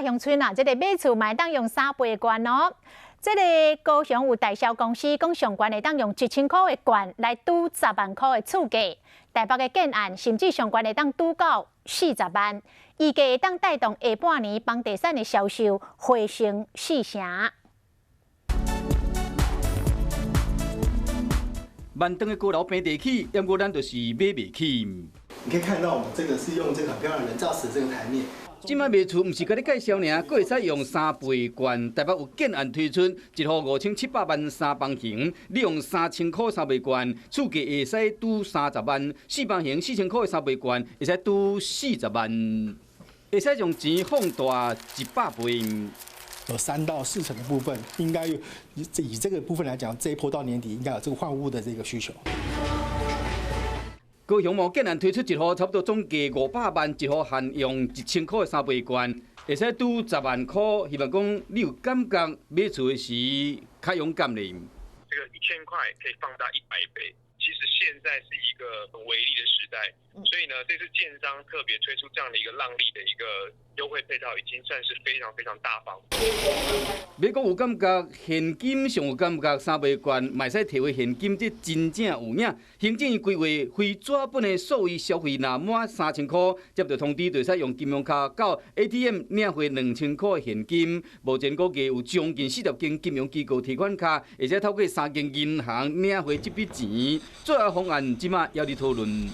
乡村啊，这个买厝嘛当用3倍券哦。这个高雄有代销公司讲，上悬会当用1000块的券来赌10万块的厝价。台北的建案甚至上悬会当赌到40万，预计会当带动下半年房地产的销售回升4成。万吨的高楼平地起，要过咱就是买不起。你可以看到，我们这个是用这个很漂亮的人造石这个台面。即摆卖厝毋是甲你介绍尔，佫会使用3倍券。台北有建案推出1户5700万3房型，你用3000块3倍券，厝价会使赌30万；4房型4000块3倍券，会使赌40万，会使用钱放大100倍。有3到4成的部分，应该以这个部分来讲，这一波到年底应该有这个换屋的这个需求。高雄某建案推出1户差不多总价500万，1户限用1000块3倍券，会使赌10万块。希望讲你有感觉买厝的时较勇敢咧。这个1000块可以放大100倍。其实现在是一个很微利的时代，所以呢，这次建商特别推出这样的一个让利的一个优惠配套，已经算是非常非常大方。要讲有感觉，现金上有感觉，3倍券卖使摕回现金，这真正有影。行政院规划非纸本的所谓消费，若满3000块，接到通知就使用金融卡到 ATM 领回2000块现金。目前估计有将近40间金融机构提款卡，而且透过3间银行领回这笔钱。最后方案即马还在讨论。